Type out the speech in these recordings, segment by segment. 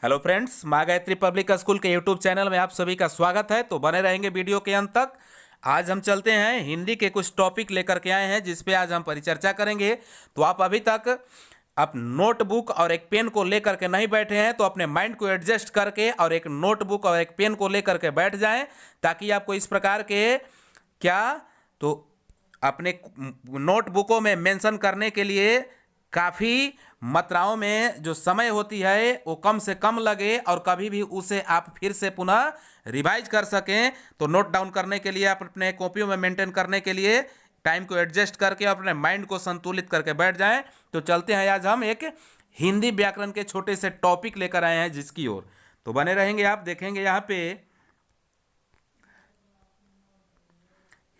Hello friends, माँ Gayatri public school के YouTube channel में आप सभी का स्वागत है। तो बने रहेंगे वीडियो के अंत तक। आज हम चलते हैं हिंदी के कुछ टॉपिक लेकर के आए हैं जिस पे आज हम परिचर्चा करेंगे। तो आप अभी तक आप नोटबुक और एक पेन को लेकर के नहीं बैठे हैं तो अपने माइंड को एडजस्ट करके और एक नोटबुक और एक पेन को लेकर के बैठ जाएं, ताकि आपको इस प्रकार के क्या तो अपने नोटबुकों में मेंशन करने के लिए काफ़ी मात्राओं में जो समय होती है वो कम से कम लगे और कभी भी उसे आप फिर से पुनः रिवाइज कर सकें। तो नोट डाउन करने के लिए, आप अपने कॉपियों में मेंटेन करने के लिए टाइम को एडजस्ट करके अपने माइंड को संतुलित करके बैठ जाएं। तो चलते हैं, आज हम एक हिंदी व्याकरण के छोटे से टॉपिक लेकर आए हैं जिसकी ओर तो बने रहेंगे। आप देखेंगे यहाँ पे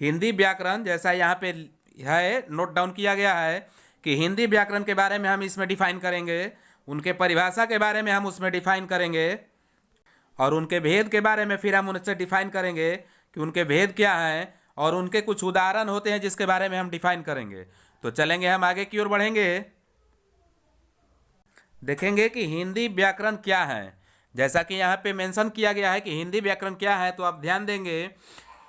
हिंदी व्याकरण जैसा यहाँ पे है, नोट डाउन किया गया है कि हिंदी व्याकरण के बारे में हम इसमें डिफाइन करेंगे, उनके परिभाषा के बारे में हम उसमें डिफाइन करेंगे और उनके भेद के बारे में फिर हम उनसे डिफाइन करेंगे कि उनके भेद क्या हैं और उनके कुछ उदाहरण होते हैं जिसके बारे में हम डिफाइन करेंगे। तो चलेंगे, हम आगे की ओर बढ़ेंगे, देखेंगे कि हिंदी व्याकरण क्या है। जैसा कि यहाँ पे मेंशन किया गया है कि हिंदी व्याकरण क्या है, तो आप ध्यान देंगे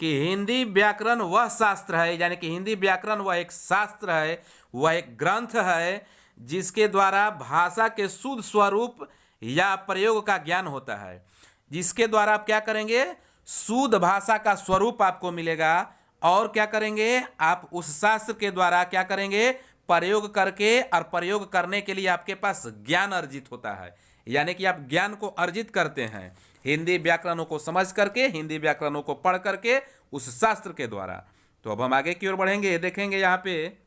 कि हिंदी व्याकरण वह शास्त्र है, यानी कि हिंदी व्याकरण वह एक शास्त्र है, वह एक ग्रंथ है जिसके द्वारा भाषा के शुद्ध स्वरूप या प्रयोग का ज्ञान होता है। जिसके द्वारा आप क्या करेंगे, शुद्ध भाषा का स्वरूप आपको मिलेगा और क्या करेंगे, आप उस शास्त्र के द्वारा क्या करेंगे, प्रयोग करके, और प्रयोग करने के लिए आपके पास ज्ञान अर्जित होता है, यानी कि आप ज्ञान को अर्जित करते हैं हिंदी व्याकरणों को समझ करके, हिंदी व्याकरणों को पढ़ करके उस शास्त्र के द्वारा। तो अब हम आगे की ओर बढ़ेंगे, देखेंगे यहाँ पे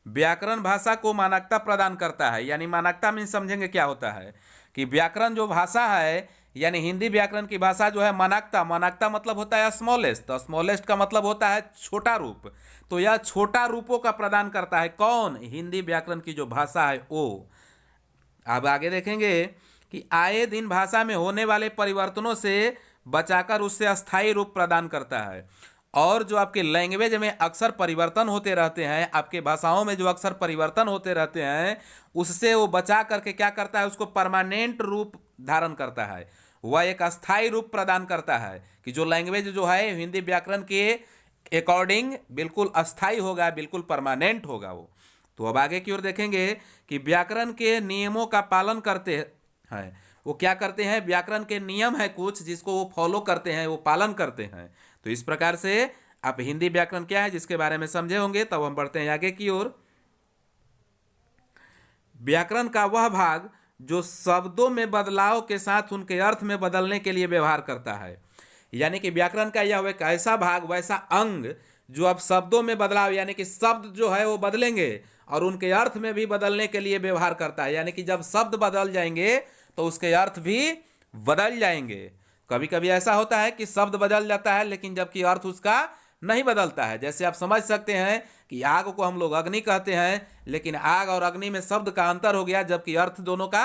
व्याकरण भाषा को मानकता प्रदान करता है। यानी मानकता में समझेंगे क्या होता है कि व्याकरण जो भाषा है, यानी हिंदी व्याकरण की भाषा जो है, मानकता, मानकता मतलब होता है स्मॉलेस्ट, तो स्मॉलेस्ट का मतलब होता है छोटा रूप। तो यह छोटा रूपों का प्रदान करता है कौन, हिंदी व्याकरण की जो भाषा है वो। अब आगे देखेंगे कि आए दिन भाषा में होने वाले परिवर्तनों से बचाकर उससे अस्थायी रूप प्रदान करता है। और जो आपके लैंग्वेज में अक्सर परिवर्तन होते रहते हैं, आपके भाषाओं में जो अक्सर परिवर्तन होते रहते हैं, उससे वो बचा करके क्या करता है, उसको परमानेंट रूप धारण करता है, वह एक अस्थायी रूप प्रदान करता है कि जो लैंग्वेज जो है हिंदी व्याकरण के अकॉर्डिंग बिल्कुल अस्थायी होगा, बिल्कुल परमानेंट होगा वो। तो अब आगे की ओर देखेंगे कि व्याकरण के नियमों का पालन करते हैं, वो क्या करते हैं, व्याकरण के नियम है कुछ जिसको वो फॉलो करते हैं, वो पालन करते हैं। तो इस प्रकार से आप हिंदी व्याकरण क्या है जिसके बारे में समझे होंगे। तब हम बढ़ते हैं आगे की ओर। व्याकरण का वह भाग जो शब्दों में बदलाव के साथ उनके अर्थ में बदलने के लिए व्यवहार करता है। यानी कि व्याकरण का यह एक ऐसा भाग, वैसा अंग जो अब शब्दों में बदलाव, यानी कि शब्द जो है वो बदलेंगे और उनके अर्थ में भी बदलने के लिए व्यवहार करता है। यानी कि जब शब्द बदल जाएंगे तो उसके अर्थ भी बदल जाएंगे। कभी कभी ऐसा होता है कि शब्द बदल जाता है लेकिन जबकि अर्थ उसका नहीं बदलता है। जैसे आप समझ सकते हैं कि आग को हम लोग अग्नि कहते हैं, लेकिन आग और अग्नि में शब्द का अंतर हो गया जबकि अर्थ दोनों का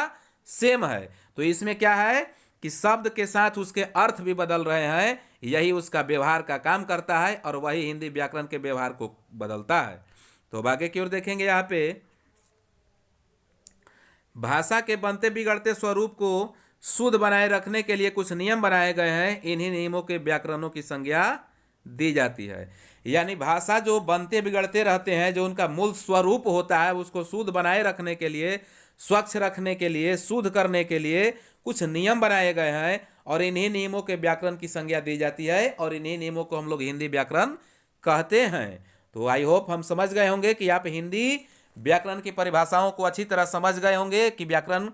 सेम है। तो इसमें क्या है कि शब्द के साथ उसके अर्थ भी बदल रहे हैं, यही उसका व्यवहार का काम करता है और वही हिंदी व्याकरण के व्यवहार को बदलता है। तो अब आगे की ओर देखेंगे, यहाँ पे भाषा के बनते बिगड़ते स्वरूप को शुद्ध बनाए रखने के लिए कुछ नियम बनाए गए हैं। इन्हीं नियमों के व्याकरणों की संज्ञा दी जाती है। यानी भाषा जो बनते बिगड़ते रहते हैं, जो उनका मूल स्वरूप होता है, उसको शुद्ध बनाए रखने के लिए, स्वच्छ रखने के लिए, शुद्ध करने के लिए कुछ नियम बनाए गए हैं और इन्हीं नियमों के व्याकरण की संज्ञा दी जाती है और इन्हीं नियमों को हम लोग हिंदी व्याकरण कहते हैं। तो आई होप हम समझ गए होंगे कि आप हिंदी व्याकरण की परिभाषाओं को अच्छी तरह समझ गए होंगे कि व्याकरण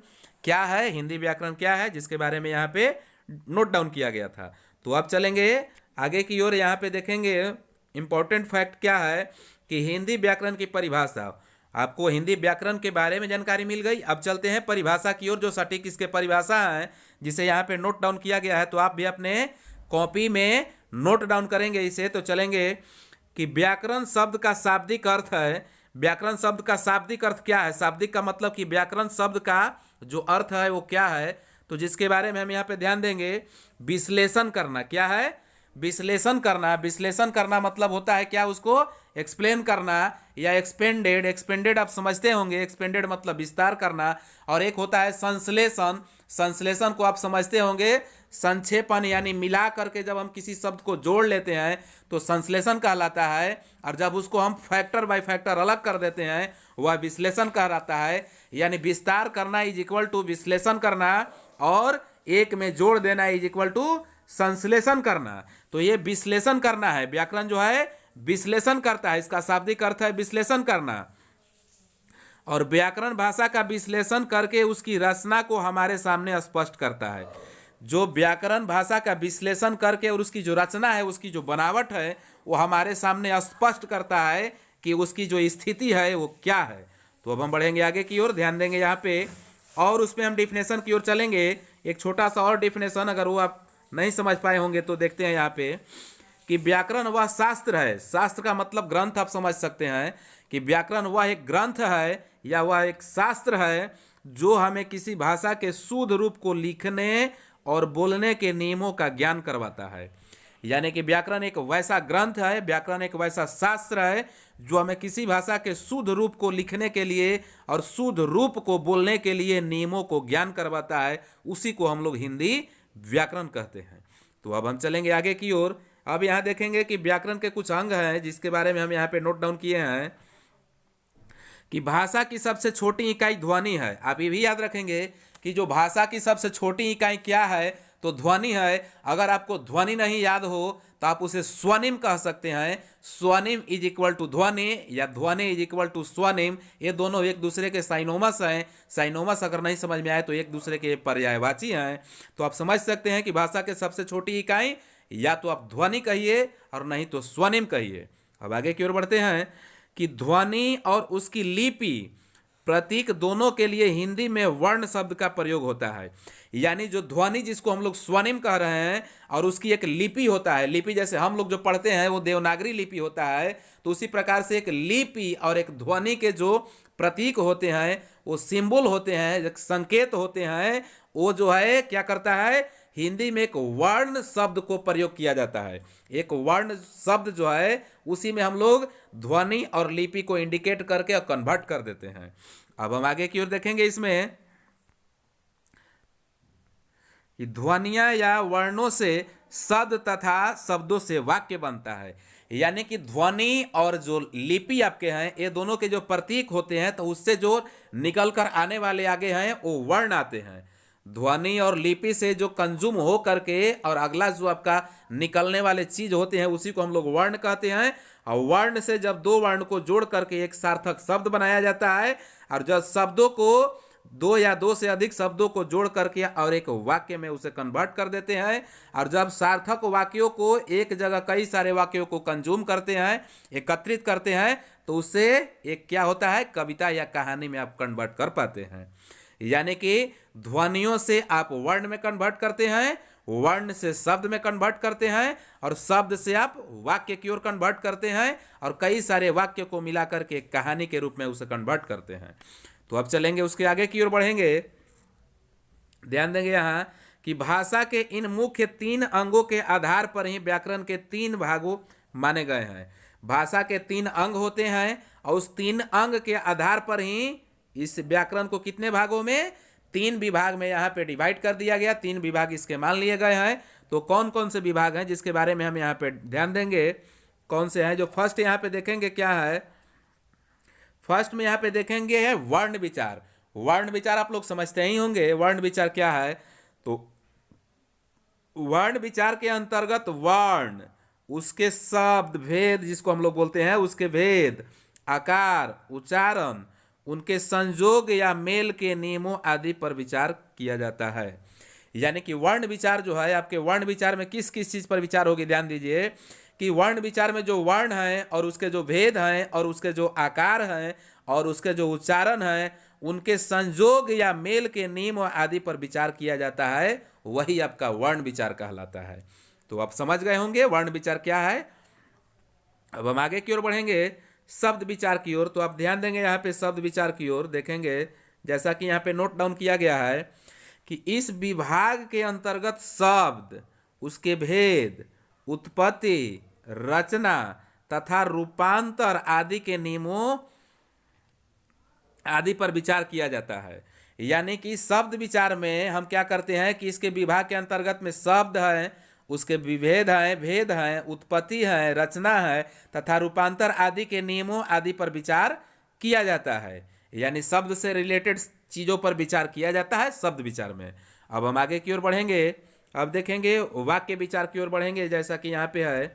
क्या है, हिंदी व्याकरण क्या है, जिसके बारे में यहाँ पे नोट डाउन किया गया था। तो अब चलेंगे आगे की ओर, यहाँ पे देखेंगे इंपॉर्टेंट फैक्ट क्या है कि हिंदी व्याकरण की परिभाषा। आपको हिंदी व्याकरण के बारे में जानकारी मिल गई। अब चलते हैं परिभाषा की ओर, जो सटीक इसके परिभाषा है जिसे यहाँ पे नोट डाउन किया गया है। तो आप भी अपने कॉपी में नोट डाउन करेंगे इसे। तो चलेंगे कि व्याकरण शब्द का शाब्दिक अर्थ है। व्याकरण शब्द का शाब्दिक अर्थ क्या है, शाब्दिक का मतलब कि व्याकरण शब्द का जो अर्थ है वो क्या है। तो जिसके बारे में हम यहाँ पे ध्यान देंगे, विश्लेषण करना। क्या है, विश्लेषण करना, विश्लेषण करना मतलब होता है क्या, उसको एक्सप्लेन करना, या एक्सपेंडेड, एक्सपेंडेड आप समझते होंगे, एक्सपेंडेड मतलब विस्तार करना। और एक होता है संश्लेषण, संश्लेषण को आप समझते होंगे, संक्षेपण यानी मिला करके जब हम किसी शब्द को जोड़ लेते हैं तो संश्लेषण कहलाता है, और जब उसको हम फैक्टर बाय फैक्टर अलग कर देते हैं वह विश्लेषण कहलाता है। यानी विस्तार करना इज इक्वल टू विश्लेषण करना, और एक में जोड़ देना इज इक्वल टू संश्लेषण करना। तो ये विश्लेषण करना है, व्याकरण जो है विश्लेषण करता है, इसका शाब्दिक अर्थ है विश्लेषण करना। और व्याकरण भाषा का विश्लेषण करके उसकी रचना को हमारे सामने स्पष्ट करता है। जो व्याकरण भाषा का विश्लेषण करके और उसकी जो रचना है, उसकी जो बनावट है, वो हमारे सामने स्पष्ट करता है कि उसकी जो स्थिति है वो क्या है। तो अब हम बढ़ेंगे आगे की ओर, ध्यान देंगे यहाँ पे, और उसमें हम डिफिनेशन की ओर चलेंगे। एक छोटा सा और डिफिनेशन, अगर वो आप नहीं समझ पाए होंगे तो देखते हैं यहाँ पे कि व्याकरण वह शास्त्र है, शास्त्र का मतलब ग्रंथ आप समझ सकते हैं, कि व्याकरण वह एक ग्रंथ है या वह एक शास्त्र है जो हमें किसी भाषा के शुद्ध रूप को लिखने और बोलने के नियमों का ज्ञान करवाता है। यानी कि व्याकरण एक वैसा ग्रंथ है, व्याकरण एक वैसा शास्त्र है जो हमें किसी भाषा के शुद्ध रूप को लिखने के लिए और शुद्ध रूप को बोलने के लिए नियमों को ज्ञान करवाता है। उसी को हम लोग हिंदी व्याकरण कहते हैं। तो अब हम चलेंगे आगे की ओर। अब यहाँ देखेंगे कि व्याकरण के कुछ अंग हैं जिसके बारे में हम यहाँ पे नोट डाउन किए हैं कि भाषा की सबसे छोटी इकाई ध्वनि है। आप ये भी याद रखेंगे कि जो भाषा की सबसे छोटी इकाई क्या है, तो ध्वनि है। अगर आपको ध्वनि नहीं याद हो तो आप उसे स्वनिम कह सकते हैं। स्वनिम इज इक्वल टू ध्वनि, या ध्वनि इज इक्वल टू स्वनिम। ये दोनों एक दूसरे के साइनोमस हैं। साइनोमस अगर नहीं समझ में आए तो एक दूसरे के पर्यायवाची हैं। तो आप समझ सकते हैं कि भाषा के सबसे छोटी इकाई या तो आप ध्वनि कहिए और नहीं तो स्वनिम कहिए। अब आगे की ओर बढ़ते हैं कि ध्वनि और उसकी लिपि, प्रतीक दोनों के लिए हिंदी में वर्ण शब्द का प्रयोग होता है। यानी जो ध्वनि जिसको हम लोग स्वनिम कह रहे हैं और उसकी एक लिपि होता है, लिपि जैसे हम लोग जो पढ़ते हैं वो देवनागरी लिपि होता है, तो उसी प्रकार से एक लिपि और एक ध्वनि के जो प्रतीक होते हैं, वो सिंबल होते हैं, एक संकेत होते हैं, वो जो है क्या करता है, हिंदी में एक वर्ण शब्द को प्रयोग किया जाता है। एक वर्ण शब्द जो है उसी में हम लोग ध्वनि और लिपि को इंडिकेट करके और कन्वर्ट कर देते हैं। अब हम आगे की ओर देखेंगे इसमें कि ध्वनियां या वर्णों से शब्द तथा शब्दों से वाक्य बनता है। यानी कि ध्वनि और जो लिपि आपके हैं, ये दोनों के जो प्रतीक होते हैं तो उससे जो निकल कर आने वाले आगे हैं वो वर्ण आते हैं। ध्वनि और लिपि से जो कंज्यूम हो करके और अगला जो आपका निकलने वाले चीज होते हैं उसी को हम लोग वर्ण कहते हैं। और वर्ण से जब दो वर्ण को जोड़ करके एक सार्थक शब्द बनाया जाता है, और जब शब्दों को दो या दो से अधिक शब्दों को जोड़ करके और एक वाक्य में उसे कन्वर्ट कर देते हैं, और जब सार्थक वाक्यों को एक जगह कई सारे वाक्यों को कंज्यूम करते हैं, एकत्रित करते हैं, तो उससे एक क्या होता है, कविता या कहानी में आप कन्वर्ट कर पाते हैं। यानी कि ध्वनियों से आप वर्ण में कन्वर्ट करते हैं, वर्ण से शब्द में कन्वर्ट करते हैं, और शब्द से आप वाक्य की ओर कन्वर्ट करते हैं, और कई सारे वाक्य को मिला करके कहानी के रूप में उसे कन्वर्ट करते हैं। तो अब चलेंगे उसके आगे की ओर बढ़ेंगे। ध्यान देंगे यहाँ कि भाषा के इन मुख्य तीन अंगों के आधार पर ही व्याकरण के तीन भागों माने गए हैं। भाषा के तीन अंग होते हैं और उस तीन अंग के आधार पर ही इस व्याकरण को कितने भागों में, तीन विभाग में यहाँ पे डिवाइड कर दिया गया। तीन विभाग इसके मान लिए गए हैं। तो कौन कौन से विभाग हैं जिसके बारे में हम यहाँ पे ध्यान देंगे, कौन से हैं, जो फर्स्ट यहाँ पे देखेंगे क्या है, फर्स्ट में यहाँ पे देखेंगे है वर्ण विचार। वर्ण विचार आप लोग समझते ही होंगे, वर्ण विचार क्या है। तो वर्ण विचार के अंतर्गत वर्ण, उसके शब्द भेद जिसको हम लोग बोलते हैं, उसके भेद, आकार, उच्चारण, उनके संयोग या मेल के नियमों आदि पर विचार किया जाता है। यानी कि वर्ण विचार जो है, आपके वर्ण विचार में किस किस चीज पर विचार होगी, ध्यान दीजिए कि वर्ण विचार में जो वर्ण हैं और उसके जो भेद हैं और उसके जो आकार हैं और उसके जो उच्चारण हैं, उनके संयोग या मेल के नियम आदि पर विचार किया जाता है, वही आपका वर्ण विचार कहलाता है। तो आप समझ गए होंगे वर्ण विचार क्या है। अब हम आगे की ओर बढ़ेंगे शब्द विचार की ओर। तो आप ध्यान देंगे यहाँ पे शब्द विचार की ओर देखेंगे, जैसा कि यहाँ पे नोट डाउन किया गया है कि इस विभाग के अंतर्गत शब्द, उसके भेद, उत्पत्ति, रचना तथा रूपांतर आदि के नियमों आदि पर विचार किया जाता है। यानी कि शब्द विचार में हम क्या करते हैं कि इसके विभाग के अंतर्गत में शब्द है, उसके विभेद है, भेद है, उत्पत्ति है, रचना है तथा रूपांतर आदि के नियमों आदि पर विचार किया जाता है। यानी शब्द से रिलेटेड चीजों पर विचार किया जाता है शब्द विचार में। अब हम आगे की ओर बढ़ेंगे, अब देखेंगे वाक्य विचार की ओर बढ़ेंगे। जैसा कि यहाँ पे है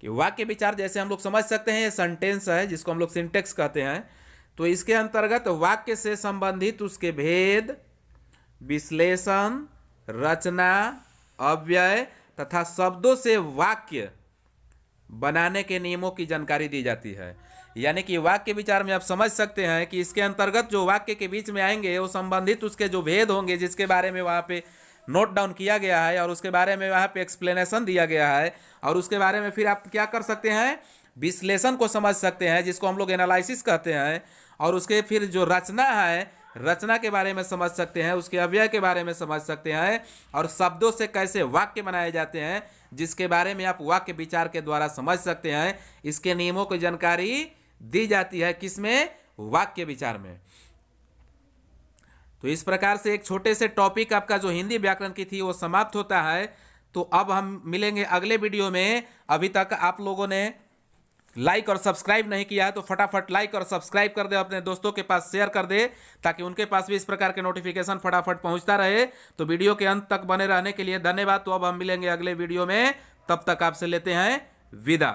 कि वाक्य विचार जैसे हम लोग समझ सकते हैं, ये सेंटेंस है जिसको हम लोग सिंटेक्स कहते हैं। तो इसके अंतर्गत वाक्य से संबंधित उसके भेद, विश्लेषण, रचना, अव्यय तथा शब्दों से वाक्य बनाने के नियमों की जानकारी दी जाती है। यानी कि वाक्य विचार में आप समझ सकते हैं कि इसके अंतर्गत जो वाक्य के बीच में आएंगे वो संबंधित उसके जो भेद होंगे जिसके बारे में वहाँ पे नोट डाउन किया गया है और उसके बारे में वहाँ पे एक्सप्लेनेशन दिया गया है, और उसके बारे में फिर आप क्या कर सकते हैं, विश्लेषण को समझ सकते हैं जिसको हम लोग एनालिसिस कहते हैं, और उसके फिर जो रचना है, रचना के बारे में समझ सकते हैं, उसके अव्यय के बारे में समझ सकते हैं, और शब्दों से कैसे वाक्य बनाए जाते हैं जिसके बारे में आप वाक्य विचार के द्वारा समझ सकते हैं। इसके नियमों की जानकारी दी जाती है किसमें, वाक्य विचार में। तो इस प्रकार से एक छोटे से टॉपिक आपका जो हिंदी व्याकरण की थी वो समाप्त होता है। तो अब हम मिलेंगे अगले वीडियो में। अभी तक आप लोगों ने लाइक और सब्सक्राइब नहीं किया तो फटाफट लाइक और सब्सक्राइब कर दे, अपने दोस्तों के पास शेयर कर दे ताकि उनके पास भी इस प्रकार के नोटिफिकेशन फटाफट पहुंचता रहे। तो वीडियो के अंत तक बने रहने के लिए धन्यवाद। तो अब हम मिलेंगे अगले वीडियो में, तब तक आपसे लेते हैं विदा।